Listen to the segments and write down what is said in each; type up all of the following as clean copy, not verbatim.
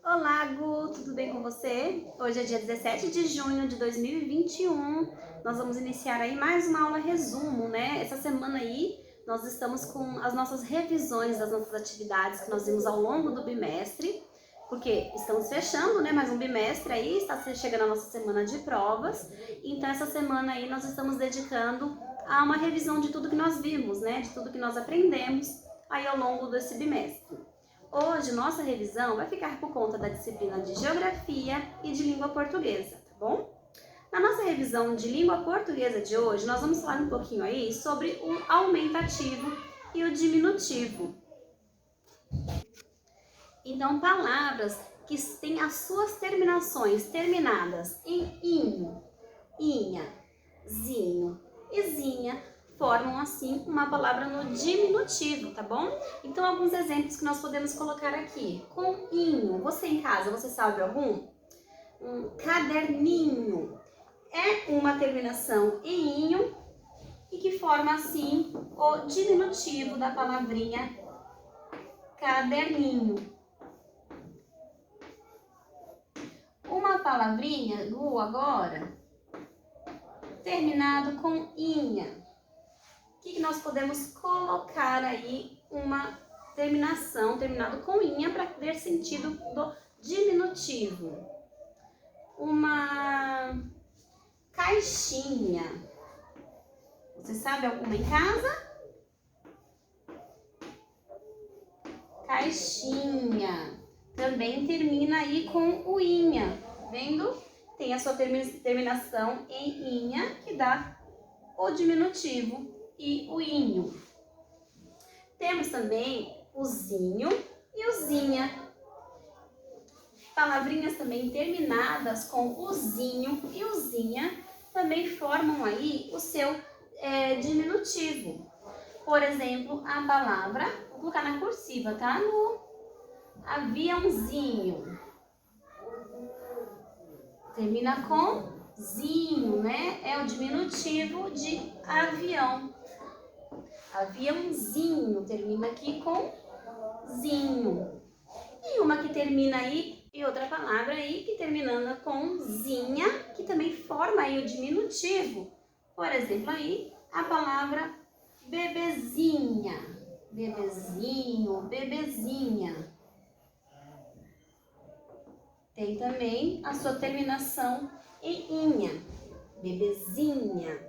Olá, Gu, tudo bem com você? Hoje é dia 17 de junho de 2021. Nós vamos iniciar aí mais uma aula resumo, né? Essa semana aí nós estamos com as nossas revisões das nossas atividades que nós vimos ao longo do bimestre, porque estamos fechando, né? Mais um bimestre aí, está chegando a nossa semana de provas. Então essa semana aí nós estamos dedicando a uma revisão de tudo que nós vimos, né? De tudo que nós aprendemos aí ao longo desse bimestre. Hoje, nossa revisão vai ficar por conta da disciplina de Geografia e de Língua Portuguesa, tá bom? Na nossa revisão de Língua Portuguesa de hoje, nós vamos falar um pouquinho aí sobre o aumentativo e o diminutivo. Então, palavras que têm as suas terminações terminadas em inho, inha, zinho e zinha, formam assim uma palavra no diminutivo, tá bom? Então, alguns exemplos que nós podemos colocar aqui. Com inho, você em casa, você sabe algum? Um caderninho é uma terminação em inho e que forma assim o diminutivo da palavrinha caderninho. Uma palavrinha, Gu, agora, terminado com inha. O que nós podemos colocar aí uma terminação, terminado com inha, para ter sentido do diminutivo? Uma caixinha. Você sabe alguma em casa? Caixinha. Também termina aí com o inha, vendo? Tem a sua terminação em inha, que dá o diminutivo e o inho. Temos também o zinho e o zinha. Palavrinhas também terminadas com o zinho e o zinha também formam aí o seu diminutivo. Por exemplo, a palavra, vou colocar na cursiva, tá? No aviãozinho. Termina com zinho, né? É o diminutivo de avião. Aviãozinho, termina aqui com zinho. E uma que termina aí, e outra palavra aí que terminando com zinha, que também forma aí o diminutivo. Por exemplo, aí a palavra bebezinha. Bebezinho, bebezinha. Tem também a sua terminação em inha. Bebezinha.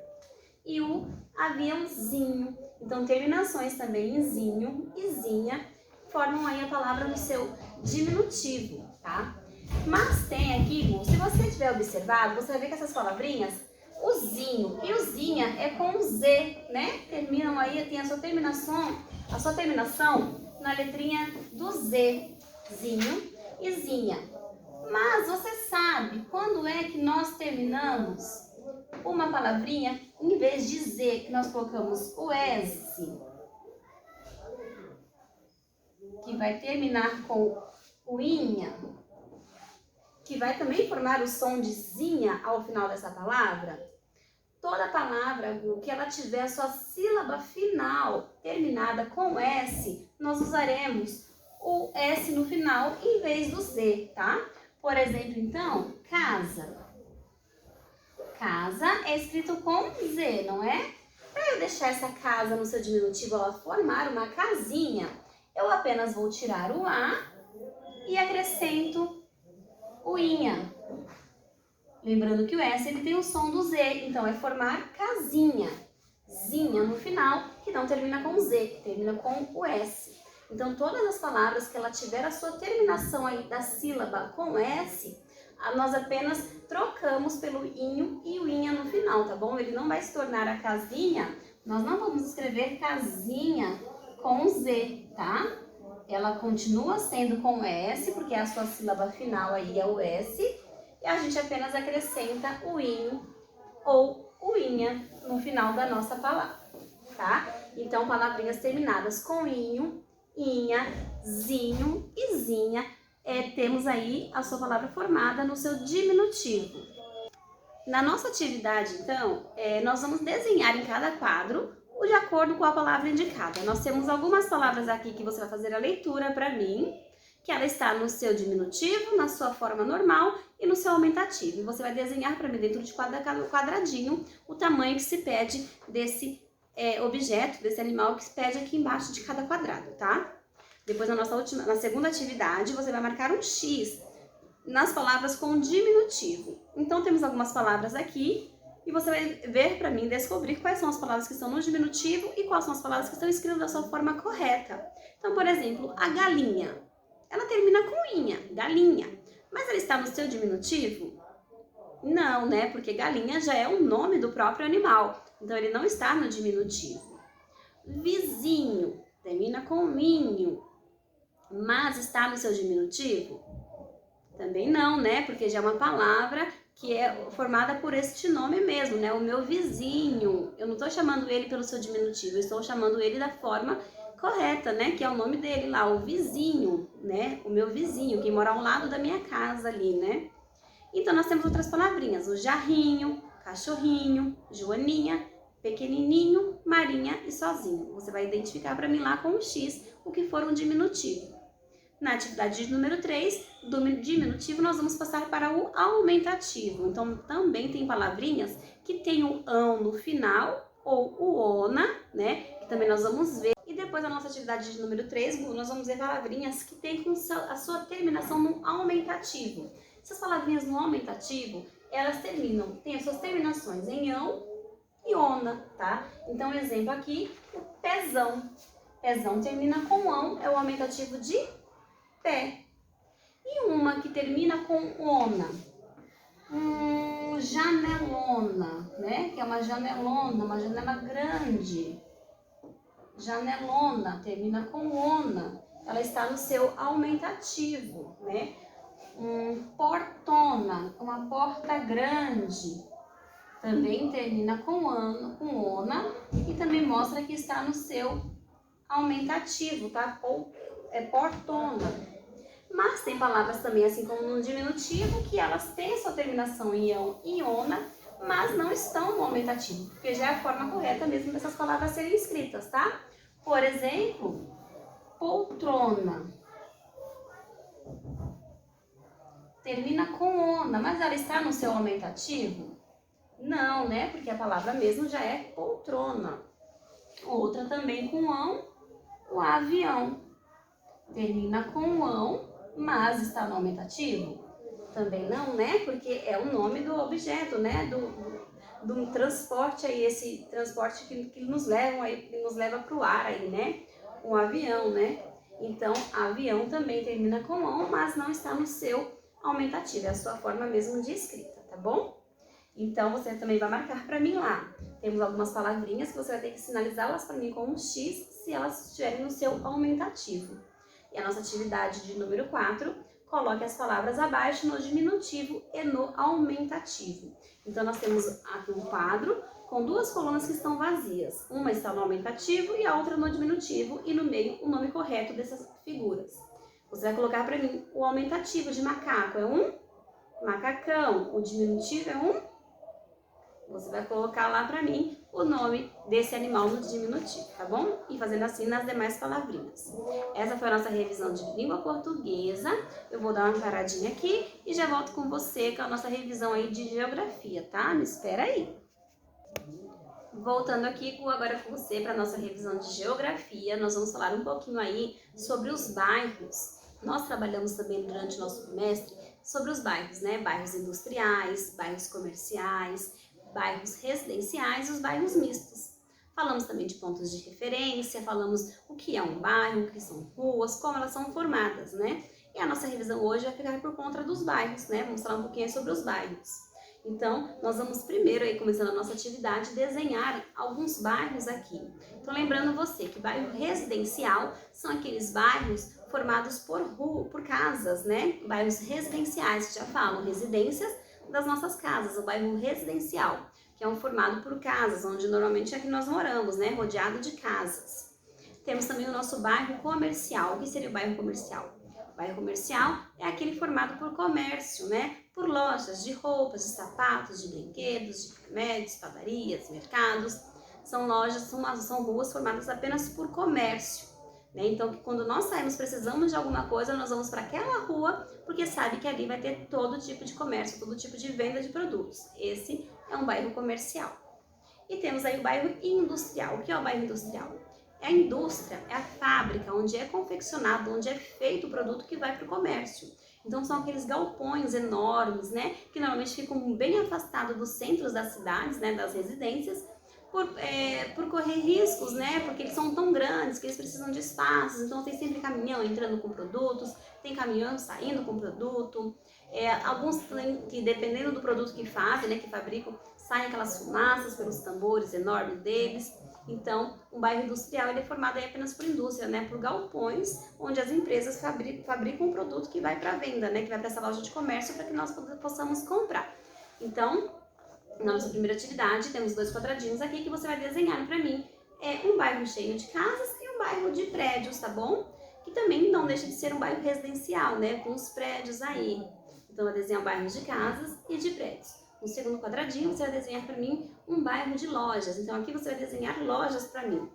E o aviãozinho. Então, terminações também em zinho e zinha formam aí a palavra no seu diminutivo, tá? Mas tem aqui, se você tiver observado, você vai ver que essas palavrinhas, o zinho e o zinha é com Z, né? Terminam aí, tem a sua terminação na letrinha do Z, zinho e zinha. Mas você sabe quando é que nós terminamos uma palavrinha, em vez de Z, que nós colocamos o S, que vai terminar com o inha, que vai também formar o som de zinha ao final dessa palavra? Toda palavra que ela tiver a sua sílaba final terminada com S, nós usaremos o S no final em vez do Z, tá? Por exemplo, então, casa. Casa é escrito com Z, não é? Para eu deixar essa casa no seu diminutivo, ela formar uma casinha, eu apenas vou tirar o A e acrescento o inha. Lembrando que o S ele tem o som do Z, então é formar casinha. Zinha no final, que não termina com Z, que termina com o S. Então, todas as palavras que ela tiver a sua terminação aí da sílaba com S, nós apenas trocamos pelo inho e o inha no final, tá bom? Ele não vai se tornar a casinha, nós não vamos escrever casinha com Z, tá? Ela continua sendo com S, porque a sua sílaba final aí é o S, e a gente apenas acrescenta o inho ou o inha no final da nossa palavra, tá? Então, palavrinhas terminadas com inho, inha, zinho e zinha, temos aí a sua palavra formada no seu diminutivo. Na nossa atividade, então, nós vamos desenhar em cada quadro de acordo com a palavra indicada. Nós temos algumas palavras aqui que você vai fazer a leitura para mim que ela está no seu diminutivo, na sua forma normal e no seu aumentativo. E você vai desenhar para mim dentro de cada quadradinho o tamanho que se pede desse objeto, desse animal que se pede aqui embaixo de cada quadrado, tá? Depois na segunda atividade, você vai marcar um X nas palavras com diminutivo. Então temos algumas palavras aqui e você vai ver para mim, descobrir quais são as palavras que estão no diminutivo e quais são as palavras que estão escritas da sua forma correta. Então, por exemplo, a galinha. Ela termina com inha, galinha. Mas ela está no seu diminutivo? Não, né? Porque galinha já é o nome do próprio animal. Então, ele não está no diminutivo. Vizinho, termina com minho. Mas está no seu diminutivo? Também não, né? Porque já é uma palavra que é formada por este nome mesmo, né? O meu vizinho. Eu não estou chamando ele pelo seu diminutivo, eu estou chamando ele da forma correta, né? Que é o nome dele lá, o vizinho, né? O meu vizinho, quem mora ao lado da minha casa ali, né? Então, nós temos outras palavrinhas, o jarrinho, cachorrinho, joaninha, pequenininho, marinha e sozinho. Você vai identificar para mim lá com o X o que for um diminutivo. Na atividade de número 3, do diminutivo, nós vamos passar para o aumentativo. Então, também tem palavrinhas que tem o ão no final ou o ona, né? Que também nós vamos ver. E depois, na nossa atividade de número 3, nós vamos ver palavrinhas que têm a sua terminação no aumentativo. Essas palavrinhas no aumentativo, elas têm as suas terminações em ão e ona, tá? Então, exemplo aqui, o pezão. Pezão termina com ão, é o aumentativo de pé. E uma que termina com ona? Janelona, né? Que é uma janelona, uma janela grande. Janelona, termina com ona. Ela está no seu aumentativo, né? Portona, uma porta grande. Também termina com ona e também mostra que está no seu aumentativo, tá? É portona. Mas tem palavras também, assim como no diminutivo, que elas têm sua terminação em ão e ona, mas não estão no aumentativo, porque já é a forma correta mesmo dessas palavras serem escritas, tá? Por exemplo, poltrona. Termina com ona, mas ela está no seu aumentativo? Não, né? Porque a palavra mesmo já é poltrona. Outra também com ão, o avião. Termina com ão, mas está no aumentativo? Também não, né? Porque é o nome do objeto, né? Do transporte aí, esse transporte que nos leva para o ar aí, né? Um avião, né? Então, avião também termina com ão, mas não está no seu aumentativo, é a sua forma mesmo de escrita, tá bom? Então, você também vai marcar para mim lá. Temos algumas palavrinhas que você vai ter que sinalizá-las para mim com um X se elas estiverem no seu aumentativo. E a nossa atividade de número 4, coloque as palavras abaixo no diminutivo e no aumentativo. Então, nós temos aqui um quadro com duas colunas que estão vazias. Uma está no aumentativo e a outra no diminutivo e no meio o nome correto dessas figuras. Você vai colocar para mim o aumentativo de macaco é um macacão, o diminutivo é um. Você vai colocar lá para mim o nome desse animal no diminutivo, tá bom? E fazendo assim nas demais palavrinhas. Essa foi a nossa revisão de língua portuguesa. Eu vou dar uma paradinha aqui e já volto com você com a nossa revisão aí de geografia, tá? Me espera aí. Voltando aqui agora com você para a nossa revisão de geografia, nós vamos falar um pouquinho aí sobre os bairros. Nós trabalhamos também durante o nosso bimestre sobre os bairros, né? Bairros industriais, bairros comerciais, bairros residenciais e os bairros mistos. Falamos também de pontos de referência, falamos o que é um bairro, o que são ruas, como elas são formadas, né? E a nossa revisão hoje vai ficar por conta dos bairros, né? Vamos falar um pouquinho sobre os bairros. Então, nós vamos primeiro, aí, começando a nossa atividade, desenhar alguns bairros aqui. Então, lembrando você que bairro residencial são aqueles bairros formados por casas, né? Bairros residenciais, que já falam, residências das nossas casas, o bairro residencial, que é um formado por casas, onde normalmente é que nós moramos, né? Rodeado de casas. Temos também o nosso bairro comercial. O que seria o bairro comercial? O bairro comercial é aquele formado por comércio, né? Por lojas de roupas, de sapatos, de brinquedos, de remédios, padarias, mercados. São lojas, são ruas formadas apenas por comércio. né? Então, que quando nós saímos, precisamos de alguma coisa, nós vamos para aquela rua, porque sabe que ali vai ter todo tipo de comércio, todo tipo de venda de produtos. Esse é um bairro comercial. E temos aí o bairro industrial. O que é o bairro industrial? É a indústria, é a fábrica onde é confeccionado, onde é feito o produto que vai para o comércio. Então são aqueles galpões enormes, né, que normalmente ficam bem afastados dos centros das cidades, né, das residências, por correr riscos, né, porque eles são tão grandes que eles precisam de espaços, então tem sempre caminhão entrando com produtos, tem caminhão saindo com produto, alguns que dependendo do produto que fazem, né, que fabricam, saem aquelas fumaças pelos tambores enormes deles. Então, um bairro industrial ele é formado aí apenas por indústria, né, por galpões, onde as empresas fabricam um produto que vai para venda, né, que vai para essa loja de comércio para que nós possamos comprar. Então, na nossa primeira atividade, temos 2 quadradinhos aqui que você vai desenhar para mim. É um bairro cheio de casas e um bairro de prédios, tá bom? Que também não deixa de ser um bairro residencial, né, com os prédios aí. Então, eu vou desenhar bairros de casas e de prédios. No segundo quadradinho, você vai desenhar para mim um bairro de lojas. Então, aqui você vai desenhar lojas para mim.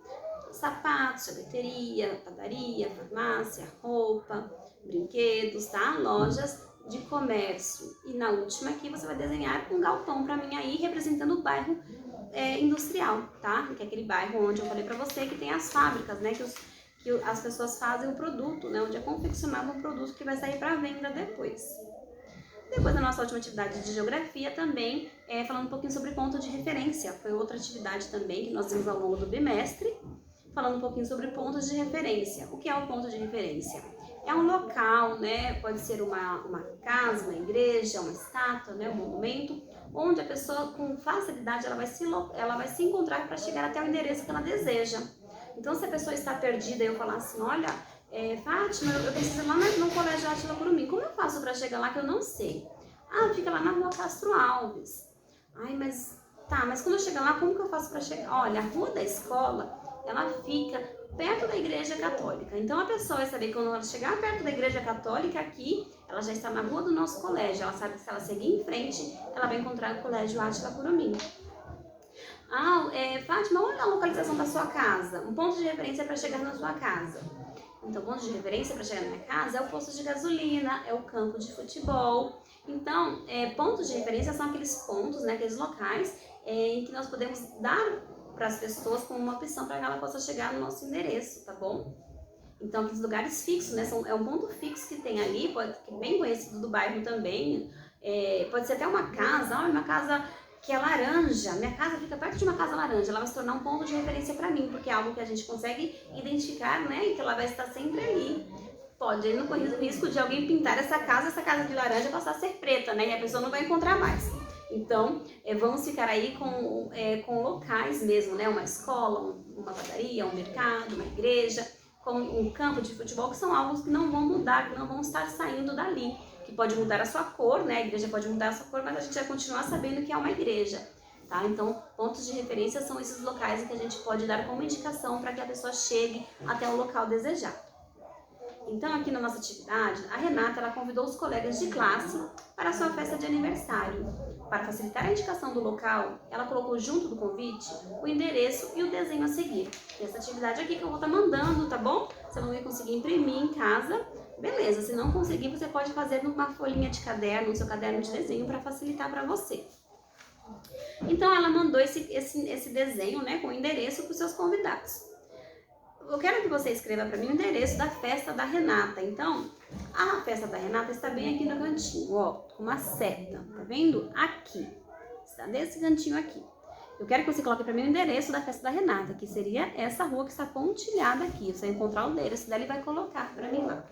Sapatos, sorveteria, padaria, farmácia, roupa, brinquedos, tá? Lojas de comércio. E na última aqui, você vai desenhar um galpão para mim aí, representando o bairro industrial, tá? Que é aquele bairro onde eu falei para você que tem as fábricas, né? Que as pessoas fazem o produto, né? Onde é confeccionado um produto que vai sair para venda depois. Depois da nossa última atividade de geografia também, falando um pouquinho sobre ponto de referência. Foi outra atividade também que nós vimos ao longo do bimestre, falando um pouquinho sobre pontos de referência. O que é o ponto de referência? É um local, né? Pode ser uma casa, uma igreja, uma estátua, né? Um monumento, onde a pessoa com facilidade ela vai se encontrar para chegar até o endereço que ela deseja. Então, se a pessoa está perdida e eu falar assim, olha, Fátima, eu preciso ir lá no Colégio Átila Curumim. Como eu faço para chegar lá que eu não sei? Ah, fica lá na Rua Castro Alves. Ai, mas quando eu chegar lá, como que eu faço para chegar? Olha, a rua da escola, ela fica perto da Igreja Católica. Então a pessoa vai saber que quando ela chegar perto da Igreja Católica aqui, ela já está na rua do nosso colégio. Ela sabe que se ela seguir em frente, ela vai encontrar o Colégio Átila Curumim. Fátima, olha a localização da sua casa. Um ponto de referência para chegar na sua casa. Então, ponto de referência para chegar na minha casa é o posto de gasolina, é o campo de futebol. Então, pontos de referência são aqueles pontos, né, aqueles locais em que nós podemos dar para as pessoas como uma opção para que ela possa chegar no nosso endereço, tá bom? Então, aqueles lugares fixos, né, é um ponto fixo que tem ali, que é bem conhecido do bairro também. Pode ser até uma casa que é laranja, minha casa fica perto de uma casa laranja, ela vai se tornar um ponto de referência para mim, porque é algo que a gente consegue identificar, né, e que ela vai estar sempre ali. Pode não correr o risco de alguém pintar essa casa de laranja passar a ser preta, né, e a pessoa não vai encontrar mais. Então, vamos ficar aí com locais mesmo, né, uma escola, uma padaria, um mercado, uma igreja, com um campo de futebol, que são algo que não vão mudar, que não vão estar saindo dali. Que pode mudar a sua cor, né? A igreja pode mudar a sua cor, mas a gente vai continuar sabendo que é uma igreja, tá? Então, pontos de referência são esses locais em que a gente pode dar como indicação para que a pessoa chegue até o local desejado. Então, aqui na nossa atividade, a Renata ela convidou os colegas de classe para a sua festa de aniversário. Para facilitar a indicação do local, ela colocou junto do convite o endereço e o desenho a seguir. E essa atividade aqui que eu vou estar mandando, tá bom? Você não vai conseguir imprimir em casa. Beleza, se não conseguir, você pode fazer numa folhinha de caderno, no seu caderno de desenho, para facilitar para você. Então, ela mandou esse desenho, né, com o endereço para os seus convidados. Eu quero que você escreva para mim o endereço da festa da Renata. Então, a festa da Renata está bem aqui no cantinho, ó, com uma seta, tá vendo? Aqui, está desse cantinho aqui. Eu quero que você coloque para mim o endereço da festa da Renata, que seria essa rua que está pontilhada aqui. Você vai encontrar o endereço dela e vai colocar para mim lá.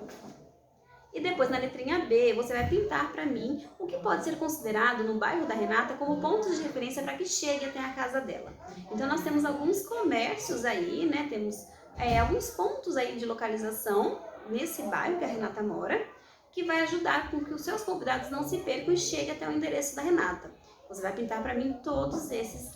E depois na letrinha B, você vai pintar para mim o que pode ser considerado no bairro da Renata como pontos de referência para que chegue até a casa dela. Então nós temos alguns comércios aí, né? Temos alguns pontos aí de localização nesse bairro que a Renata mora, que vai ajudar com que os seus convidados não se percam e cheguem até o endereço da Renata. Você vai pintar para mim todos esses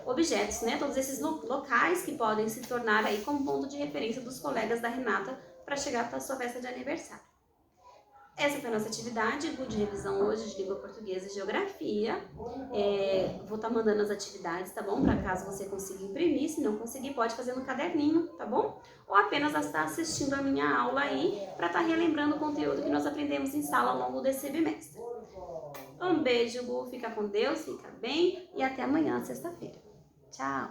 objetos, né? Todos esses locais que podem se tornar aí como ponto de referência dos colegas da Renata para chegar para a sua festa de aniversário. Essa foi a nossa atividade, de revisão hoje de língua portuguesa e geografia. Vou estar mandando as atividades, tá bom? Para caso você consiga imprimir, se não conseguir, pode fazer no caderninho, tá bom? Ou apenas estar assistindo a minha aula aí, para estar relembrando o conteúdo que nós aprendemos em sala ao longo desse bimestre. Um beijo, Gu, fica com Deus, fica bem e até amanhã, sexta-feira. Tchau!